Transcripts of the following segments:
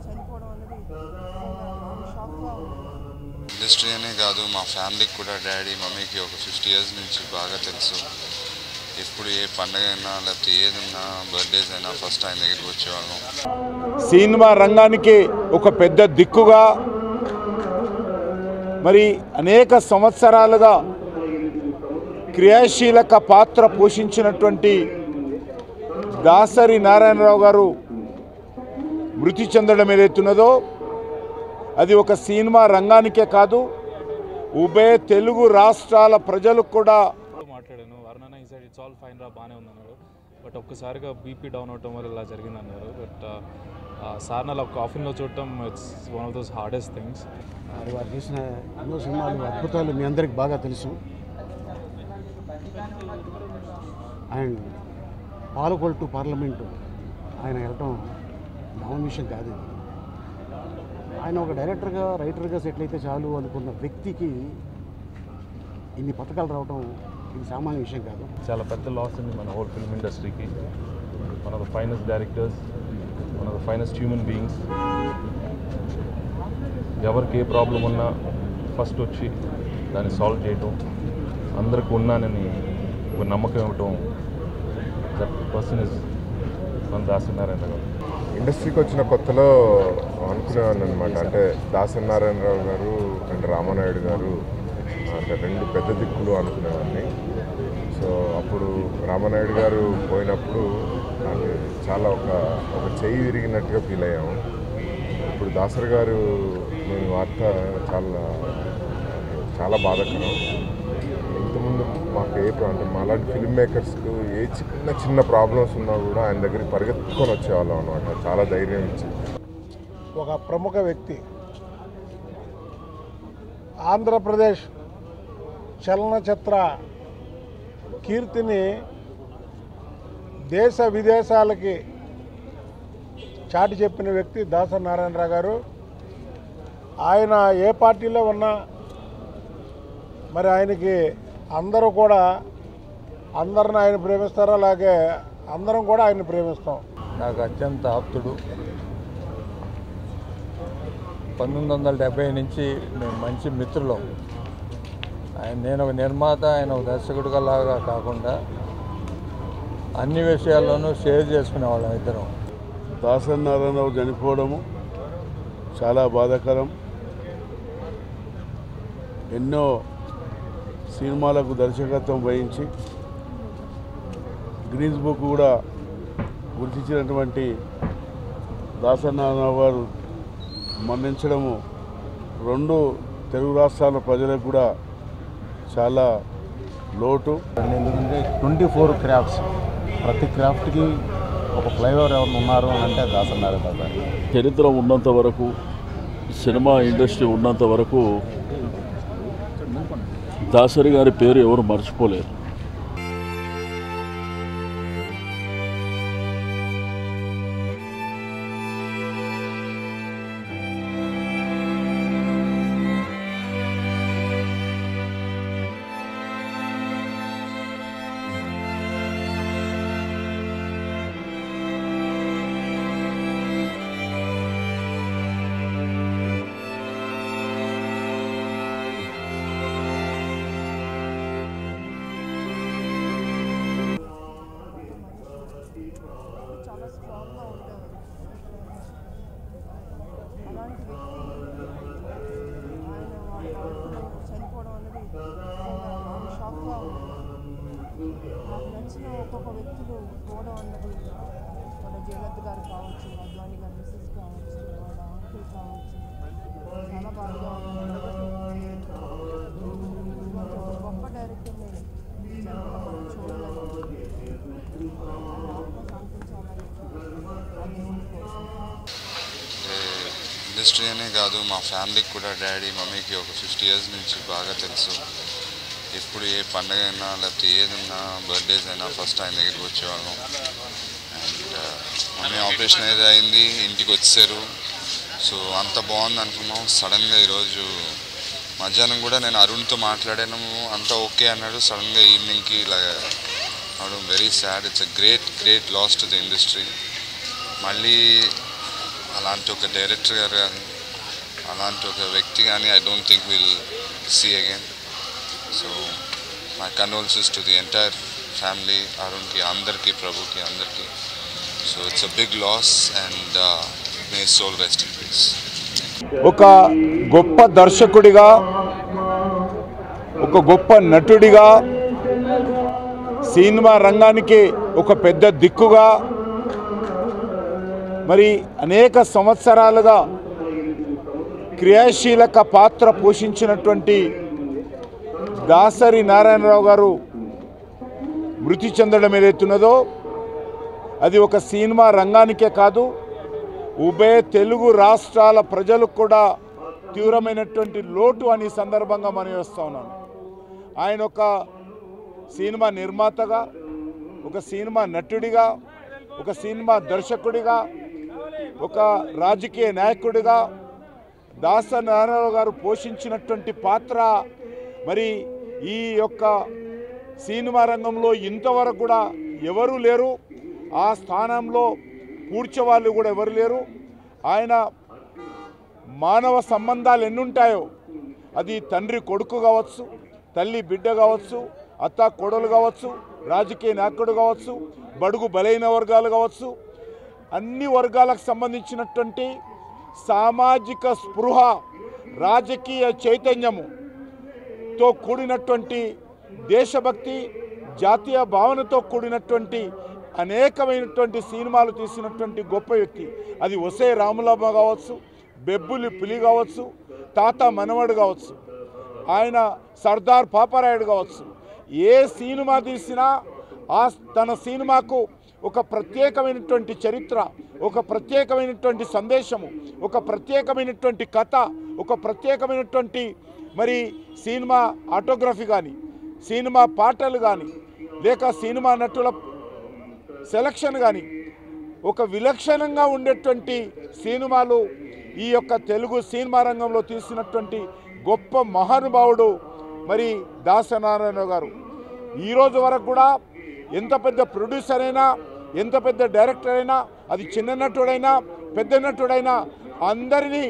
చనిపోవడం అనేది షాక్గా ఉంది. ఇండస్ట్రీ అనే కాదు, మా ఫ్యామిలీకి కూడా డాడీ మమ్మీకి ఒక 50 years నుంచి బాగా తెలుసు. ఎప్పుడు ఏ పండగ అయినా లేకపోతే ఏదైనా బర్త్డేస్ అయినా ఫస్ట్ ఆయన దగ్గరికి వచ్చేవాళ్ళం. సినిమా రంగానికి ఒక పెద్ద దిక్కుగా మరి అనేక సంవత్సరాలుగా క్రియాశీలక పాత్ర పోషించినటువంటి దాసరి నారాయణరావు గారు మృతి చెందడం ఏదైతున్నదో అది ఒక సినిమా రంగానికే కాదు, ఉభయ తెలుగు రాష్ట్రాల ప్రజలకు కూడా. మాట్లాడాను వర్ణన ఈ సైడ్ ఇట్స్ ఆల్ ఫైన్ రా బాగానే ఉందన్నాడు. బట్ ఒక్కసారిగా బీపీ డౌన్ అవటం వల్ల ఇలా జరిగిందన్నారు. బట్ సార్ అలా కాఫీలో చూడటం it's one of those hardest things. వారు చేసిన ఎన్నో సినిమాలు అద్భుతాలు మీ అందరికి బాగా తెలుసు. అండ్ పాలకొల్ టు పార్లమెంటు ఆయన వెళ్ళటం మామూలు విషయం కాదు. ఆయన ఒక డైరెక్టర్గా రైటర్గా సెటిల్ అయితే చాలు అనుకున్న వ్యక్తికి ఇన్ని పథకాలు రావటం ఇది సామాన్య విషయం కాదు. చాలా పెద్ద లాస్ ఉంది మన హోల్ ఫిల్మ్ ఇండస్ట్రీకి. One of the finest directors, one of the finest human beings. ఎవరికి ఏ ప్రాబ్లం ఉన్నా ఫస్ట్ వచ్చి దాన్ని సాల్వ్ చేయటం, అందరికి ఉన్నానని ఒక నమ్మకం ఇవ్వటం, దట్ పర్సన్ ఇస్ మన దాసరి నారాయణ గారు. ఇండస్ట్రీకి వచ్చిన కొత్తలో అనుకునేవాడిని అనమాట. అంటే దాసరి నారాయణరావు గారు అండ్ రామానాయుడు గారు అంటే రెండు పెద్ద దిక్కులు అనుకునేవాడిని. సో అప్పుడు రామానాయుడు గారు పోయినప్పుడు నాకు చాలా ఒక చెయ్యి విరిగినట్టుగా ఫీల్ అయ్యాము. ఇప్పుడు దాసరి గారు నేను వార్త చాలా బాధాకరం. ఇంతకుముందు మాకు అంటే మాలాంటి ఫిల్మ్ మేకర్స్కు ఏ చిన్న ప్రాబ్లమ్స్ ఉన్నా కూడా ఆయన దగ్గరికి పరిగెత్తుకొని వచ్చేవాళ్ళం అనమాట. చాలా ధైర్యం ఇచ్చి. ఒక ప్రముఖ వ్యక్తి ఆంధ్రప్రదేశ్ చలనచిత్ర కీర్తిని దేశ విదేశాలకి చాటి చెప్పిన వ్యక్తి దాసరి నారాయణరావు గారు. ఆయన ఏ పార్టీలో ఉన్నా మరి ఆయనకి అందరూ కూడా అందరిని ఆయన ప్రేమిస్తారు, అలాగే అందరం కూడా ఆయన ప్రేమిస్తాం. నాకు అత్యంత ఆప్తుడు. 1970 నుంచి మేము మంచి మిత్రులం. నేను ఒక నిర్మాత, ఆయన ఒక దర్శకుడిగా లాగా కాకుండా అన్ని విషయాల్లోనూ షేర్ చేసుకునేవాళ్ళం ఇద్దరం. దాసరి నారాయణరావు చనిపోవడము చాలా బాధాకరం. ఎన్నో సినిమాలకు దర్శకత్వం వహించి గ్రీన్స్ బుక్ కూడా గుర్తించినటువంటి దాసరి నారాయణరావు గారు మరణించడము రెండు తెలుగు రాష్ట్రాల ప్రజలకు కూడా చాలా లోటు. ఎందుకంటే 24 క్రాఫ్ట్స్, ప్రతి క్రాఫ్ట్కి ఒక ఫ్లేవర్ ఎవరు ఉన్నారు అని అంటే దాసరి నారాయణరావు గారు. చరిత్ర ఉన్నంత వరకు, సినిమా ఇండస్ట్రీ ఉన్నంత వరకు దాసరి గారి పేరు ఎవరు మర్చిపోలేరు. చాలా స్ట్రాంగ్గా ఉండేవారు. అలాంటి వ్యక్తి ఆయన వాళ్ళ చనిపోవడం అనేది షాక్గా ఉంది. నాకు నచ్చిన ఒక్కొక్క వ్యక్తులు పోవడం అన్నది వాళ్ళ జయలలిత గారు కావచ్చు, అద్వాని గారి మిస్సెస్ కావచ్చు, వాళ్ళ అంకుల్ కావచ్చు, చాలా బాగా ఒక గొప్ప డైరెక్టర్ని మనం చూడగలిగాం. ఇండస్ట్రీ అనే కాదు, మా ఫ్యామిలీకి కూడా డాడీ మమ్మీకి ఒక 50 years నుంచి బాగా తెలుసు. ఎప్పుడు ఏ పండగ అయినా లేకపోతే ఏదైనా బర్త్డేస్ అయినా ఫస్ట్ ఆయన దగ్గరికి వచ్చేవాళ్ళం. అండ్ మమ్మీ ఆపరేషన్ అయితే అయింది, ఇంటికి వచ్చారు. సో అంత బాగుంది అనుకున్నాం. సడన్గా ఈరోజు మధ్యాహ్నం కూడా నేను అరుణ్తో మాట్లాడాను, అంతా ఓకే అన్నాడు. సడన్గా ఈవినింగ్కి ఇలా అవడం very sad. It's a great loss to the industry. మళ్ళీ అలాంటి ఒక డైరెక్టర్ గారు కానీ అలాంటి ఒక వ్యక్తి కానీ I don't think will see again. So my condolences to the entire family, అరుణ్కి అందరికీ, ప్రభుకి అందరికీ. So it's a big loss and may soul rest in peace. ఒక గొప్ప దర్శకుడిగా, ఒక గొప్ప నటుడిగా, సినిమా రంగానికి ఒక పెద్ద దిక్కుగా, మరి అనేక సంవత్సరాలుగా క్రియాశీలక పాత్ర పోషించినటువంటి దాసరి నారాయణరావు గారు మృతి చెందడం ఏదైతున్నదో అది ఒక సినిమా రంగానికే కాదు, ఉభయ తెలుగు రాష్ట్రాల ప్రజలకు కూడా తీవ్రమైనటువంటి లోటు అని సందర్భంగా మనం వేస్తూ ఉన్నాను. ఆయన ఒక సినిమా నిర్మాతగా, ఒక సినిమా నటుడిగా, ఒక సినిమా దర్శకుడిగా, ఒక రాజకీయ నాయకుడిగా దాసరి నారాయణరావు గారు పోషించినటువంటి పాత్ర మరి ఈ యొక్క సినిమా రంగంలో ఇంతవరకు కూడా ఎవరూ లేరు. ఆ స్థానంలో కూర్చోవాళ్ళు కూడా ఎవరు లేరు. ఆయన మానవ సంబంధాలు ఎన్నుంటాయో, అది తండ్రి కొడుకు కావచ్చు, తల్లి బిడ్డ కావచ్చు, అత్త కొడలు కావచ్చు, రాజకీయ నాయకుడు కావచ్చు, బడుగు బలైన వర్గాలు కావచ్చు, అన్ని వర్గాలకు సంబంధించినటువంటి సామాజిక స్పృహ, రాజకీయ చైతన్యముతో కూడినటువంటి దేశభక్తి, జాతీయ భావనతో కూడినటువంటి అనేకమైనటువంటి సినిమాలు తీసినటువంటి గొప్ప వ్యక్తి. అది ఒసే రాములమ్మ కావచ్చు, బెబ్బులి పులి కావచ్చు, తాత మనవడు కావచ్చు, ఆయన సర్దార్ పాపారాయుడు కావచ్చు. ఏ సినిమా తీసినా తన సినిమాకు ఒక ప్రత్యేకమైనటువంటి చరిత్ర, ఒక ప్రత్యేకమైనటువంటి సందేశము, ఒక ప్రత్యేకమైనటువంటి కథ, ఒక ప్రత్యేకమైనటువంటి మరి సినిమా ఆటోగ్రఫీ కానీ, సినిమా పాటలు కానీ, లేక సినిమా నటుల సెలక్షన్ కానీ, ఒక విలక్షణంగా ఉండేటువంటి సినిమాలు ఈ యొక్క తెలుగు సినిమా రంగంలో తీసినటువంటి గొప్ప మహానుభావుడు మరి దాసరి నారాయణరావు గారు. ఈరోజు వరకు కూడా ఎంత పెద్ద ప్రొడ్యూసర్ అయినా, ఎంత పెద్ద డైరెక్టర్ అయినా, అది చిన్న నటుడైనా పెద్ద నటుడైనా అందరినీ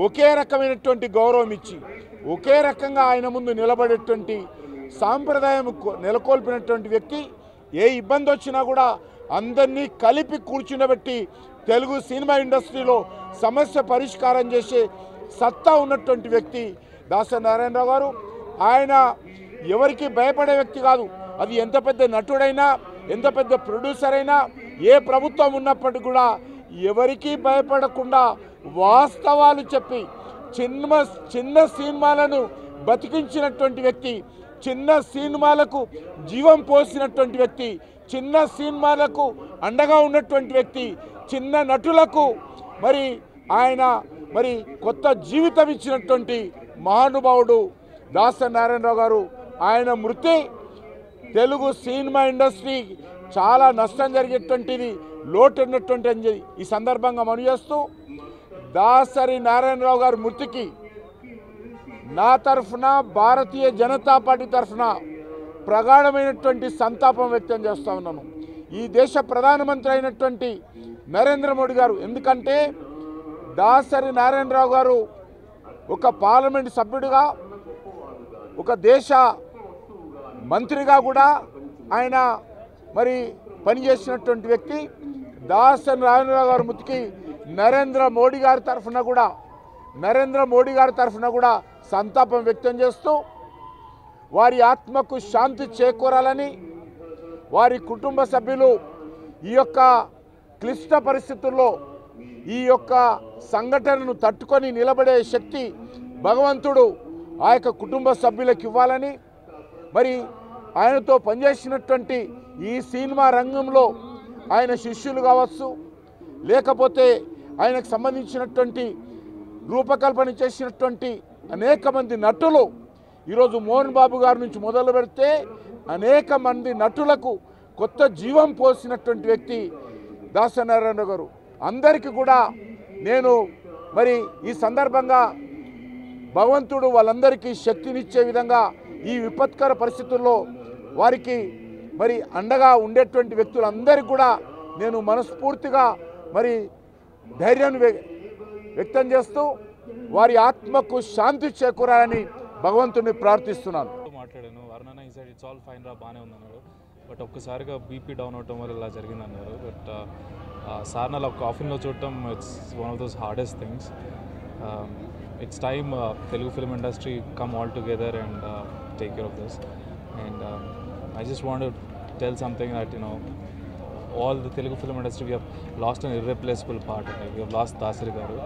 ఒకే రకమైనటువంటి గౌరవం ఇచ్చి ఒకే రకంగా ఆయన ముందు నిలబడేటువంటి సాంప్రదాయం నెలకొల్పినటువంటి వ్యక్తి. ఏ ఇబ్బంది వచ్చినా కూడా అందరినీ కలిపి కూర్చుండబెట్టి తెలుగు సినిమా ఇండస్ట్రీలో సమస్య పరిష్కారం చేసే సత్తా ఉన్నటువంటి వ్యక్తి దాసరి నారాయణరావు గారు. ఆయన ఎవరికి భయపడే వ్యక్తి కాదు. అది ఎంత పెద్ద నటుడైనా, ఎంత పెద్ద ప్రొడ్యూసర్ అయినా, ఏ ప్రభుత్వం ఉన్నప్పటికీ కూడా ఎవరికి భయపడకుండా వాస్తవాలు చెప్పి చిన్న సినిమాలను బతికించినటువంటి వ్యక్తి, చిన్న సినిమాలకు జీవం పోసినటువంటి వ్యక్తి, చిన్న సినిమాలకు అండగా ఉన్నటువంటి వ్యక్తి, చిన్న నటులకు మరి ఆయన మరి కొత్త జీవితం ఇచ్చినటువంటి మహానుభావుడు దాసరి నారాయణరావు గారు. ఆయన మృతి తెలుగు సినిమా ఇండస్ట్రీ చాలా నష్టం జరిగేటువంటిది, లోటు ఉన్నటువంటి ఈ సందర్భంగా మనం చేస్తూ దాసరి నారాయణరావు గారి మృతికి నా తరఫున, భారతీయ జనతా పార్టీ తరఫున ప్రగాఢమైనటువంటి సంతాపం వ్యక్తం చేస్తూ ఉన్నాను. ఈ దేశ ప్రధానమంత్రి అయినటువంటి నరేంద్ర మోడీ గారు, ఎందుకంటే దాసరి నారాయణరావు గారు ఒక పార్లమెంట్ సభ్యుడిగా, ఒక దేశ మంత్రిగా కూడా ఆయన మరి పనిచేసినటువంటి వ్యక్తి. దాసరి నారాయణరావు గారి మృతికి నరేంద్ర మోడీ గారి తరఫున కూడా సంతాపం వ్యక్తం చేస్తూ వారి ఆత్మకు శాంతి చేకూరాలని, వారి కుటుంబ సభ్యులు ఈ యొక్క క్లిష్ట పరిస్థితుల్లో ఈ యొక్క సంఘటనను తట్టుకొని నిలబడే శక్తి భగవంతుడు ఆ యొక్క కుటుంబ సభ్యులకు ఇవ్వాలని, మరి ఆయనతో పనిచేసినటువంటి ఈ సినిమా రంగంలో ఆయన శిష్యులు కావచ్చు, లేకపోతే ఆయనకు సంబంధించినటువంటి రూపకల్పన చేసినటువంటి అనేక మంది నటులు, ఈరోజు మోహన్ బాబు గారి నుంచి మొదలు పెడితే అనేక మంది నటులకు కొత్త జీవం పోసినటువంటి వ్యక్తి దాసరి నారాయణరావు గారు. అందరికీ కూడా నేను మరి ఈ సందర్భంగా భగవంతుడు వాళ్ళందరికీ శక్తినిచ్చే విధంగా ఈ విపత్కర పరిస్థితుల్లో వారికి మరి అండగా ఉండేటువంటి వ్యక్తులందరికీ కూడా నేను మనస్ఫూర్తిగా మరి ధైర్యాన్ని వ్యక్తం చేస్తూ వారి ఆత్మకు శాంతి చేకూరాలని భగవంతుని ప్రార్థిస్తున్నాను. మాట్లాడాను వర్ణన ఈ సైడ్ ఇట్స్ ఆల్ ఫైన్ రా బాగానే ఉందన్నాడు. బట్ ఒక్కసారిగా బీపీ డౌన్ అవటం వల్ల ఇలా జరిగిందన్నారు. బట్ సార్ అలా కాఫీలో చూడటం it's one of those hardest things. It's time Telugu film industry come all together and take care of this. And I just want to tell something that, you know, all the Telugu film industry, we have lost an irreplaceable part. We have lost Dasari Garu.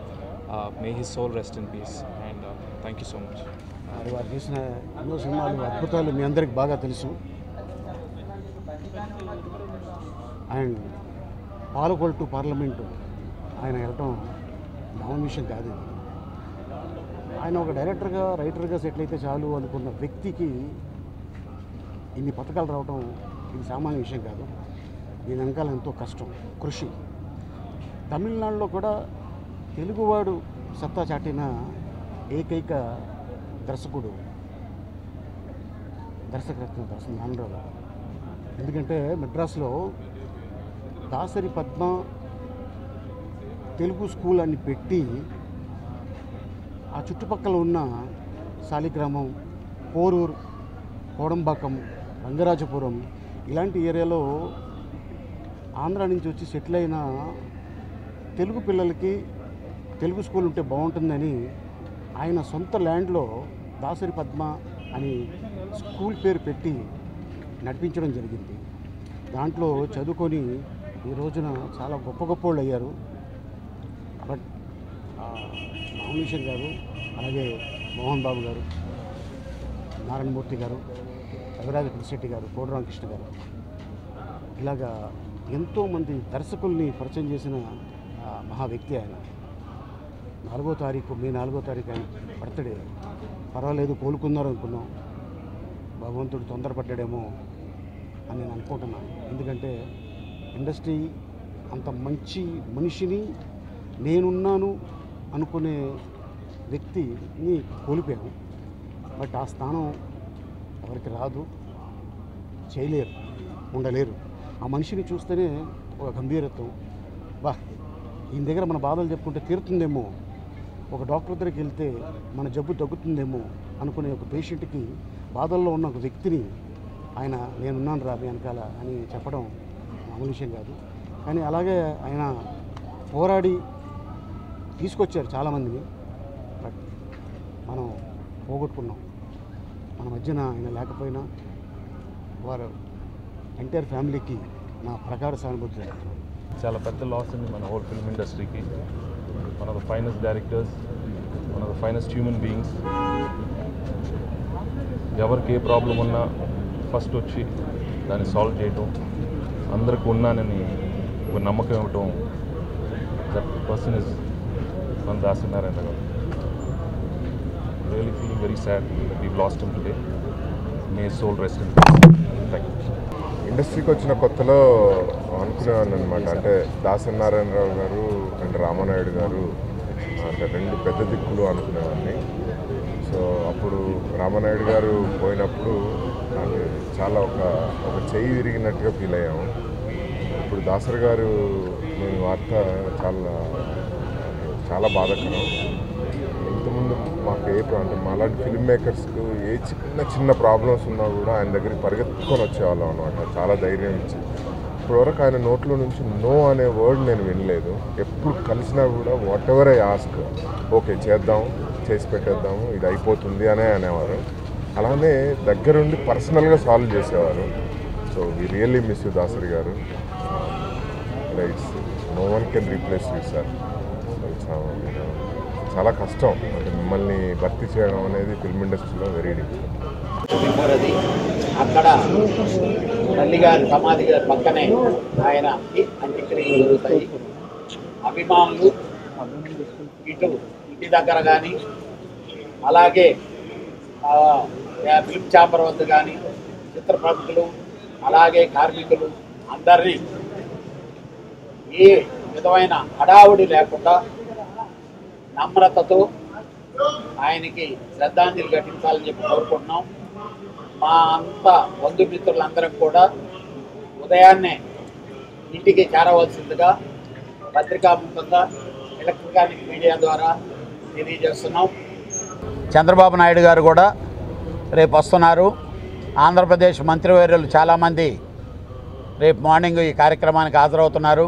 May his soul rest in peace. And thank you so much. వారు చేసిన ఎన్నో సినిమాలు అద్భుతాలు మీ అందరికి బాగా తెలుసు. And Palakol to parliament ఆయన వెళ్ళటం మామూలు విషయం కాదు. ఇది ఆయన ఒక డైరెక్టర్గా రైటర్గా సెటిల్ అయితే చాలు అనుకున్న వ్యక్తికి ఇన్ని పథకాలు రావటం ఇది సామాన్య విషయం కాదు. దీని వెనకాల ఎంతో కష్టం, కృషి. తమిళనాడులో కూడా తెలుగువాడు సత్తా చాటిన ఏకైక దర్శకుడు దర్శకరత్న నారాయణరావు గారు. ఎందుకంటే మెడ్రాస్లో దాసరి పద్మ తెలుగు స్కూల్ అని పెట్టి ఆ చుట్టుపక్కల ఉన్న శాలిగ్రామం, పోరూరు, కోడంబాకం, రంగరాజపురం ఇలాంటి ఏరియాలో ఆంధ్ర నుంచి వచ్చి సెటిల్ అయిన తెలుగు పిల్లలకి తెలుగు స్కూల్ ఉంటే బాగుంటుందని ఆయన సొంత ల్యాండ్లో దాసరి పద్మ అని స్కూల్ పేరు పెట్టి నడిపించడం జరిగింది. దాంట్లో చదువుకొని ఈ రోజున చాలా గొప్ప గొప్ప వాళ్ళు అయ్యారు. బట్ రామేశ్వర్ గారు, అలాగే మోహన్ బాబు గారు, నారాయణమూర్తి గారు, రవిరాజ పిలిశెట్టి గారు, కోడి రామకృష్ణ గారు, ఇలాగా ఎంతోమంది దర్శకుల్ని పరిచయం చేసిన మహా వ్యక్తి ఆయన. 4వ తారీఖు మే 4వ తారీఖు ఆయన బర్త్డే. పర్వాలేదు కోలుకున్నారు అనుకున్నాం. భగవంతుడు తొందరపడ్డాడేమో అని నేను అనుకుంటున్నాను. ఎందుకంటే ఇండస్ట్రీ అంత మంచి మనిషిని నేనున్నాను అనుకునే వ్యక్తిని కోల్పోయాను. బట్ ఆ స్థానం ఎవరికి రాదు, చేయలేరు, ఉండలేరు. ఆ మనిషిని చూస్తేనే ఒక గంభీరత్వం. ఈయన దగ్గర మన బాధలు చెప్పుకుంటే తీరుతుందేమో, ఒక డాక్టర్ దగ్గరికి వెళ్తే మన జబ్బు తగ్గుతుందేమో అనుకునే ఒక పేషెంట్కి బాధల్లో ఉన్న ఒక వ్యక్తిని ఆయన నేనున్నాను రా మీ వెనకాల అని చెప్పడం మామూలు విషయం కాదు. కానీ అలాగే ఆయన పోరాడి తీసుకొచ్చారు చాలామందిని. బట్ మనం పోగొట్టుకున్నాం. మన మధ్యన ఆయన లేకపోయినా వారు ఎంటైర్ ఫ్యామిలీకి నా ప్రగాఢ సానుభూతి జరుగుతుంది. చాలా పెద్ద లాస్ ఉంది మన హోల్ ఫిల్మ్ ఇండస్ట్రీకి. One of the finest directors, one of the finest human beings. ఎవరికి ఏ ప్రాబ్లం ఉన్నా ఫస్ట్ వచ్చి దాన్ని సాల్వ్ చేయటం, అందరికి ఉన్నానని ఒక నమ్మకం ఇవ్వటం. దట్ పర్సన్ ఇస్ మన దాసరి నారాయణ గారు. Really feeling very sad that we lost him today. May soul rest in peace. Thank you. ఇండస్ట్రీకి వచ్చిన కొత్తలో అనుకునేవాడిని అనమాట. అంటే దాసరి నారాయణరావు గారు అండ్ రామానాయుడు గారు అంటే 2 పెద్ద దిక్కులు అనుకునేవాడిని. సో అప్పుడు రామానాయుడు గారు పోయినప్పుడు నాకు చాలా ఒక చెయ్యి విరిగినట్టుగా ఫీల్ అయ్యాము. ఇప్పుడు దాసరి గారు నేను వార్త చాలా బాధాకరం. ఇంతకుముందు మాకు అంటే మాలాంటి ఫిల్మ్ మేకర్స్కు ఏ చిన్న ప్రాబ్లమ్స్ ఉన్నా కూడా ఆయన దగ్గరికి పరిగెత్తుకొని వచ్చేవాళ్ళం అనమాట. చాలా ధైర్యం ఇచ్చి. ఇప్పటివరకు ఆయన నోట్లో నుంచి నో అనే వర్డ్ నేను వినలేదు. ఎప్పుడు కలిసినా కూడా what ever I ask, okay చేద్దాం, చేసి పెట్టేద్దాము, ఇది అయిపోతుంది అనే అనేవారు. అలానే దగ్గరుండి పర్సనల్గా సాల్వ్ చేసేవారు. So we really miss you Dasari garu. It's no one can replace you sir. చాలా కష్టం అంటే మిమ్మల్ని భర్తీ చేయడం అనేది ఫిల్మ్ ఇండస్ట్రీలో వెరీ డిఫికల్ట్. అక్కడ తల్లి గారి సమాధి గారి పక్కనే ఆయన అంత్యక్రియలు జరుగుతాయి. అభిమానులు ఇంటి దగ్గర కానీ, అలాగే ఫిల్మ్ ఛాంబర్ వద్ద కానీ, చిత్ర ప్రముఖులు, అలాగే కార్మికులు అందరినీ ఏ విధమైన హడావుడి లేకుండా నమ్రతతో ఆయనకి శ్రద్ధాంజలి ఘటించాలని చెప్పి కోరుకుంటున్నాం. మా అంతా బంధుమిత్రులందరం కూడా ఉదయాన్నే ఇంటికి చేరవలసిందిగా పత్రికాముఖంగా ఎలక్ట్రానిక్ మీడియా ద్వారా తెలియజేస్తున్నాం. చంద్రబాబు నాయుడు గారు కూడా రేపు వస్తున్నారు. ఆంధ్రప్రదేశ్ మంత్రివర్యులు చాలామంది రేపు మార్నింగ్ ఈ కార్యక్రమానికి హాజరవుతున్నారు.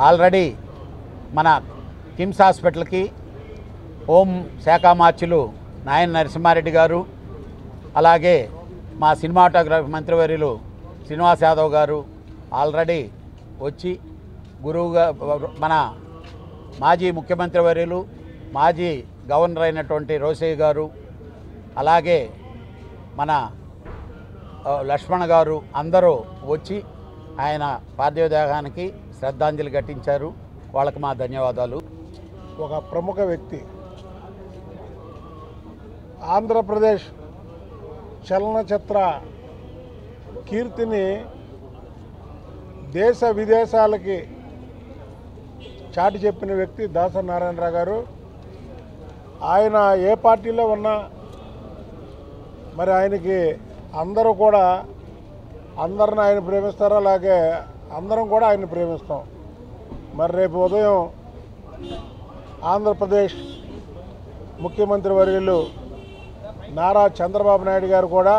ఆల్రెడీ మన కిమ్స్ హాస్పిటల్కి హోం శాఖ మార్చులు నాయన నరసింహారెడ్డి గారు, అలాగే మా సినిమాటోగ్రఫీ మంత్రివర్యులు శ్రీనివాస్ యాదవ్ గారు ఆల్రెడీ వచ్చి గురువుగా మన మాజీ ముఖ్యమంత్రి వర్యులు మాజీ గవర్నర్ అయినటువంటి రోసయ్య గారు, అలాగే మన లక్ష్మణ్ గారు అందరూ వచ్చి ఆయన పార్థివ దేహానికి శ్రద్ధాంజలి ఘటించారు. వాళ్ళకి మా ధన్యవాదాలు. ఒక ప్రముఖ వ్యక్తి, ఆంధ్రప్రదేశ్ చలనచిత్ర కీర్తిని దేశ విదేశాలకి చాటి చెప్పిన వ్యక్తి దాసరి నారాయణరావు గారు. ఆయన ఏ పార్టీలో ఉన్నా మరి ఆయనకి అందరూ కూడా అందరిని ఆయన ప్రేమిస్తారు, అలాగే అందరం కూడా ఆయన ప్రేమిస్తాం. మరి రేపు ఉదయం ఆంధ్రప్రదేశ్ ముఖ్యమంత్రి వర్యులు నారా చంద్రబాబు నాయుడు గారు కూడా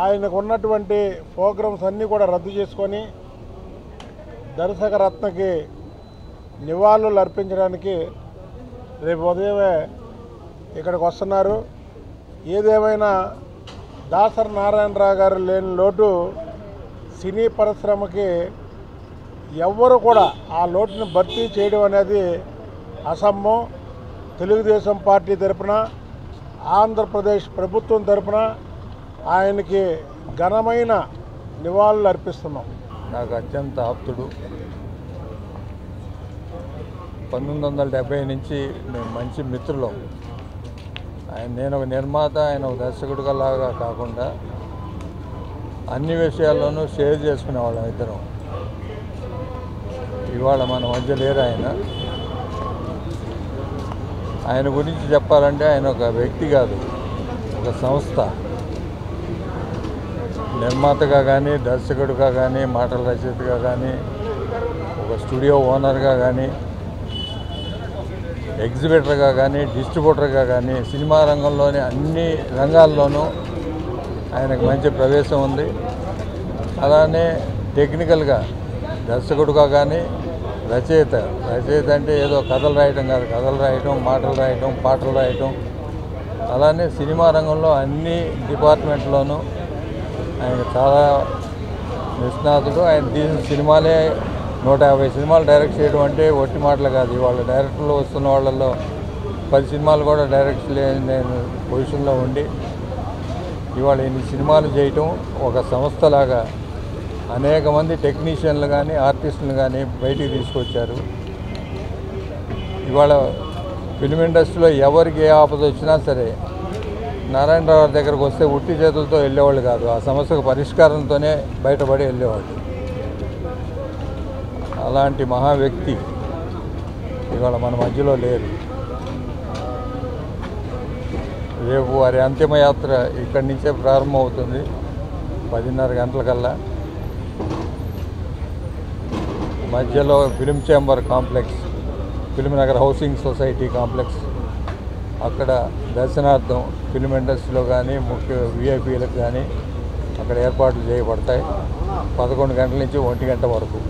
ఆయనకు ఉన్నటువంటి ప్రోగ్రామ్స్ అన్నీ కూడా రద్దు చేసుకొని దర్శక రత్నకి నివాళులు అర్పించడానికి రేపు ఉదయమే ఇక్కడికి వస్తున్నారు. ఏదేమైనా దాసరి నారాయణరావు గారు లేని లోటు సినీ పరిశ్రమకి ఎవ్వరు కూడా ఆ లోటుని భర్తీ చేయడం అనేది అసమ్మం. తెలుగుదేశం పార్టీ తరపున ఆంధ్రప్రదేశ్ ప్రభుత్వం తరపున ఆయనకి ఘనమైన నివాళులు అర్పిస్తున్నాం. నాకు అత్యంత ఆప్తుడు. 1970 నుంచి మేము మంచి మిత్రులం. నేను ఒక నిర్మాత, ఆయన ఒక దర్శకుడిగా లాగా కాకుండా అన్ని విషయాల్లోనూ షేర్ చేసుకునేవాళ్ళం ఇద్దరం. ఇవాళ మన మధ్య లేరు ఆయన. ఆయన గురించి చెప్పాలంటే ఆయన ఒక వ్యక్తి కాదు, ఒక సంస్థ. నిర్మాతగా కానీ, దర్శకుడిగా కానీ, మాటల రచయితగా కానీ, ఒక స్టూడియో ఓనర్గా కానీ, ఎగ్జిబిటర్గా కానీ, డిస్ట్రిబ్యూటర్గా కానీ, సినిమా రంగంలోని అన్ని రంగాల్లోనూ ఆయనకు మంచి ప్రవేశం ఉంది. అలానే టెక్నికల్గా దర్శకుడిగా కానీ, రచయిత అంటే ఏదో కథలు రాయటం కాదు, కథలు రాయటం, మాటలు రాయటం, పాటలు రాయటం. అలానే సినిమా రంగంలో అన్ని డిపార్ట్మెంట్లోనూ ఆయన చాలా నిష్ణాతుడు. ఆయన తీసిన సినిమాలే 150 సినిమాలు డైరెక్ట్ చేయడం అంటే ఒట్టి మాటలు కాదు. ఇవాళ డైరెక్టర్లు వస్తున్న వాళ్ళల్లో 10 సినిమాలు కూడా డైరెక్ట్ నేను పొజిషన్లో ఉండి ఇవాళ ఇన్ని సినిమాలు చేయటం ఒక సంస్థలాగా అనేక మంది టెక్నీషియన్లు కానీ, ఆర్టిస్టులు కానీ బయటికి తీసుకొచ్చారు. ఇవాళ ఫిల్మ్ ఇండస్ట్రీలో ఎవరికి ఏ ఆపద వచ్చినా సరే నారాయణరావు గారి దగ్గరకు వస్తే ఉట్టి చేతులతో వెళ్ళేవాళ్ళు కాదు, ఆ సమస్యకు పరిష్కారంతోనే బయటపడి వెళ్ళేవాళ్ళు. అలాంటి మహా వ్యక్తి ఇవాళ మన మధ్యలో లేరు. రేపు వారి అంతిమయాత్ర ఇక్కడి నుంచే ప్రారంభమవుతుంది 10:30 గంటలకల్లా. మధ్యలో film chamber complex, film Nagar housing society complex, అక్కడ దర్శనార్థం ఫిల్మ్ ఇండస్ట్రీలో కానీ ముఖ్య విఐపీలకు కానీ అక్కడ ఏర్పాట్లు చేయబడతాయి 11 గంటల నుంచి 1 గంట వరకు.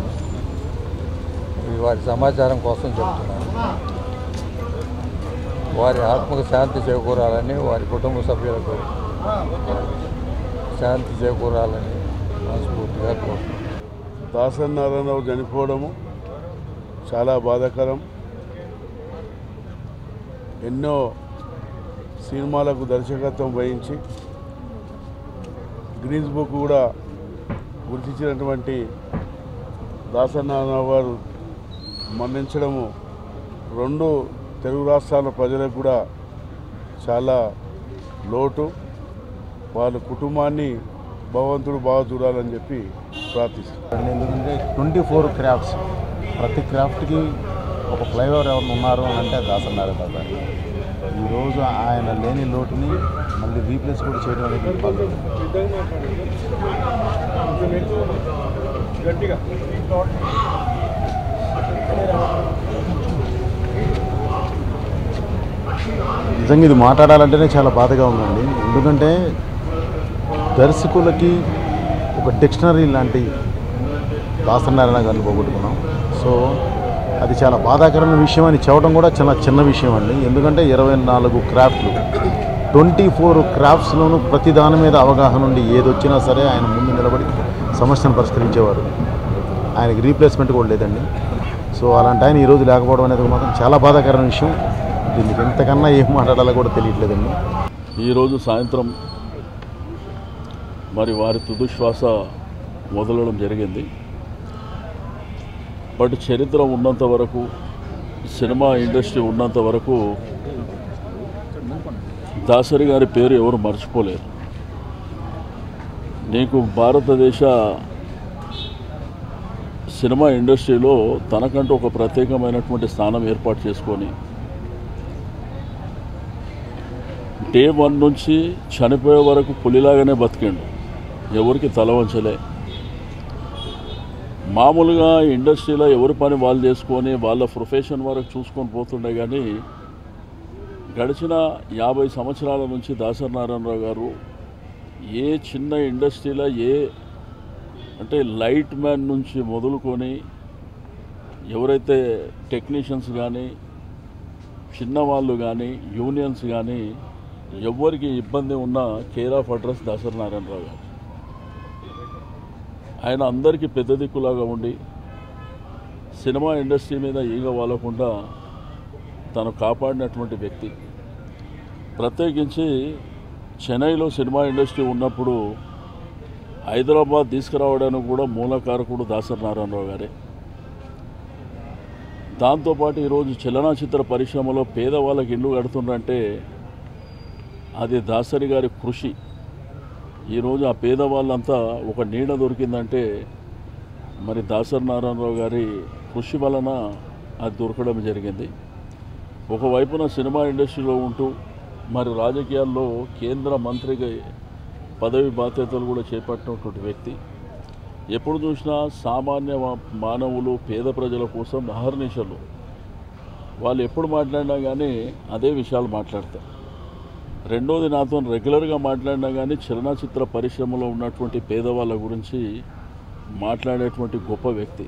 ఇది వారి సమాచారం కోసం చెప్తున్నాను. వారి ఆత్మకు శాంతి చేకూరాలని, వారి కుటుంబ సభ్యులకు శాంతి చేకూరాలని మనస్ఫూర్తిగా కోరుతున్నాను. దాసరి నారాయణరావు చనిపోవడము చాలా బాధాకరం. ఎన్నో సినిమాలకు దర్శకత్వం వహించి గ్రీన్స్ బుక్ కూడా గుర్తించినటువంటి దాసరి నారాయణరావు గారు మరణించడము 2 తెలుగు రాష్ట్రాల ప్రజలకు కూడా చాలా లోటు. వాళ్ళ కుటుంబాన్ని భగవంతుడు బాగా చూడాలని చెప్పి ప్రార్థిస్తున్నాను. ఎందుకంటే 24 క్రాఫ్ట్స్, ప్రతి క్రాఫ్ట్కి ఒక ఫ్లైఓవర్ ఎవరు ఉన్నారు అని అంటే దాసరి నారాయణరావు గారు. ఈరోజు ఆయన లేని లోటుని మళ్ళీ రీప్లేస్ కూడా చేయడం అనేది గట్టిగా నిజంగా ఇది మాట్లాడాలంటేనే చాలా బాధగా ఉందండి. ఎందుకంటే దర్శకులకి ఒక డిక్షనరీ లాంటి దాసనారాయణ గారిని పోగొట్టుకున్నాం. సో అది చాలా బాధాకరమైన విషయం అని చెప్పడం కూడా చాలా చిన్న విషయం అండి. ఎందుకంటే 24 క్రాఫ్ట్లు 24 క్రాఫ్ట్స్లోనూ ప్రతి దాని మీద అవగాహన ఉండి ఏదొచ్చినా సరే ఆయన ముందు నిలబడి సమస్యను పరిష్కరించేవారు. ఆయనకి రీప్లేస్మెంట్ కూడా లేదండి. సో అలాంటి ఆయన ఈరోజు లేకపోవడం అనేది మాత్రం చాలా బాధాకరమైన విషయం. దీనికి ఎంతకన్నా ఏం మాట్లాడాలో కూడా తెలియట్లేదండి. ఈరోజు సాయంత్రం మరి వారి తుదిశ్వాస మొదలడం జరిగింది. బట్ చరిత్ర ఉన్నంత వరకు, సినిమా ఇండస్ట్రీ ఉన్నంత వరకు దాసరి గారి పేరు ఎవరు మర్చిపోలేరు. నీకు భారతదేశ సినిమా ఇండస్ట్రీలో తనకంటూ ఒక ప్రత్యేకమైనటువంటి స్థానం ఏర్పాటు చేసుకొని డే 1 నుంచి చనిపోయే వరకు పులిలాగానే బతికిండు. ఎవరికి తల వంచలే. మామూలుగా ఇండస్ట్రీలో ఎవరి పని వాళ్ళు చేసుకొని వాళ్ళ ప్రొఫెషన్ వరకు చూసుకొని పోతుండే. కానీ గడిచిన 50 సంవత్సరాల నుంచి దాసరి నారాయణరావు గారు ఏ చిన్న ఇండస్ట్రీలో అంటే లైట్ మ్యాన్ నుంచి మొదలుకొని ఎవరైతే టెక్నీషియన్స్ కానీ, చిన్నవాళ్ళు కానీ, యూనియన్స్ కానీ ఎవరికి ఇబ్బంది ఉన్నా care of address Dasari Narayana Rao గారు. ఆయన అందరికీ పెద్ద దిక్కులాగా ఉండి సినిమా ఇండస్ట్రీ మీద ఈగ వాలకుండా తను కాపాడినటువంటి వ్యక్తి. ప్రత్యేకించి చెన్నైలో సినిమా ఇండస్ట్రీ ఉన్నప్పుడు హైదరాబాద్ తీసుకురావడానికి కూడా మూలకారకుడు దాసరి నారాయణరావు గారే. దాంతోపాటు ఈరోజు చలనచిత్ర పరిశ్రమలో పేదవాళ్ళకి ఇల్లు కడుతుందంటే అది దాసరి గారి కృషి. ఈరోజు ఆ పేదవాళ్ళంతా ఒక నీడ దొరికిందంటే మరి దాసరి నారాయణరావు గారి కృషి వలన అది దొరకడం జరిగింది. ఒకవైపున సినిమా ఇండస్ట్రీలో ఉంటూ మరి రాజకీయాల్లో కేంద్ర మంత్రిగా పదవి బాధ్యతలు కూడా చేపట్టినటువంటి వ్యక్తి. ఎప్పుడు చూసినా సామాన్య మానవులు, పేద ప్రజల కోసం అహర్నిశలు వాళ్ళు ఎప్పుడు మాట్లాడినా కానీ అదే విషయాలు మాట్లాడతారు. రెండోది, నాతో రెగ్యులర్గా మాట్లాడినా కానీ చలనచిత్ర పరిశ్రమలో ఉన్నటువంటి పేదవాళ్ళ గురించి మాట్లాడేటువంటి గొప్ప వ్యక్తి.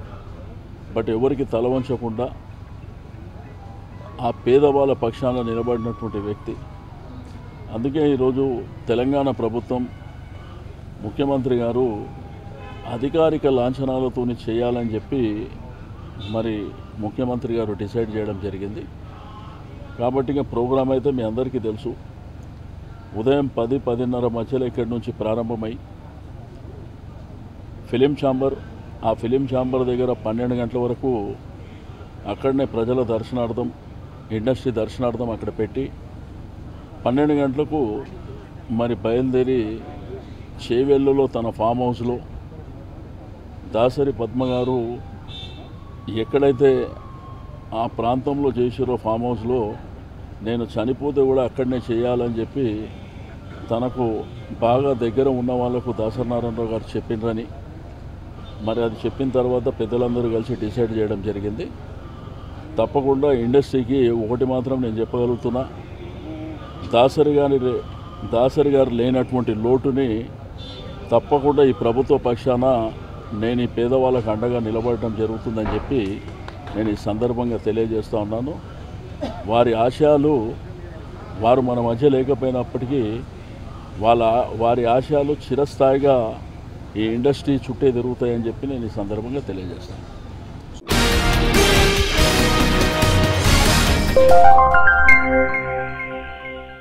బట్ ఎవరికి తల వంచకుండా ఆ పేదవాళ్ళ పక్షాన నిలబడినటువంటి వ్యక్తి. అందుకే ఈరోజు తెలంగాణ ప్రభుత్వం, ముఖ్యమంత్రి గారు అధికారిక లాంఛనాలతో చేయాలని చెప్పి మరి ముఖ్యమంత్రి గారు డిసైడ్ చేయడం జరిగింది. కాబట్టి ఇక ప్రోగ్రాం అయితే మీ అందరికీ తెలుసు. ఉదయం 10-10:30 మధ్యలో ఇక్కడి నుంచి ప్రారంభమై ఫిలిం ఛాంబర్, ఆ ఫిలిం ఛాంబర్ దగ్గర 12 గంటల వరకు అక్కడనే ప్రజల దర్శనార్థం, ఇండస్ట్రీ దర్శనార్థం అక్కడ పెట్టి 12 గంటలకు మరి బయలుదేరి చేవెళ్ళలో తన ఫామ్ హౌస్లో దాసరి పద్మ గారు ఎక్కడైతే ఆ ప్రాంతంలో చేసిరో ఫామ్ హౌస్లో నేను చనిపోతే కూడా అక్కడనే చేయాలని చెప్పి తనకు బాగా దగ్గర ఉన్న వాళ్ళకు దాసరి నారాయణరావు గారు చెప్పిండ్రని, మరి అది చెప్పిన తర్వాత పెద్దలందరూ కలిసి డిసైడ్ చేయడం జరిగింది. తప్పకుండా ఇండస్ట్రీకి ఒకటి మాత్రం నేను చెప్పగలుగుతున్నా, దాసరి గారు లేనటువంటి లోటుని తప్పకుండా ఈ ప్రభుత్వ పక్షాన నేను ఈ పేదవాళ్ళకు అండగా నిలబడటం జరుగుతుందని చెప్పి నేను ఈ సందర్భంగా తెలియజేస్తూ ఉన్నాను. వారి ఆశయాలు, వారు మన మధ్య లేకపోయినప్పటికీ వారి ఆశయాలు చిరస్థాయిగా ఈ ఇండస్ట్రీ చుట్టే తిరుగుతాయని చెప్పి నేను ఈ సందర్భంగా తెలియజేస్తాను.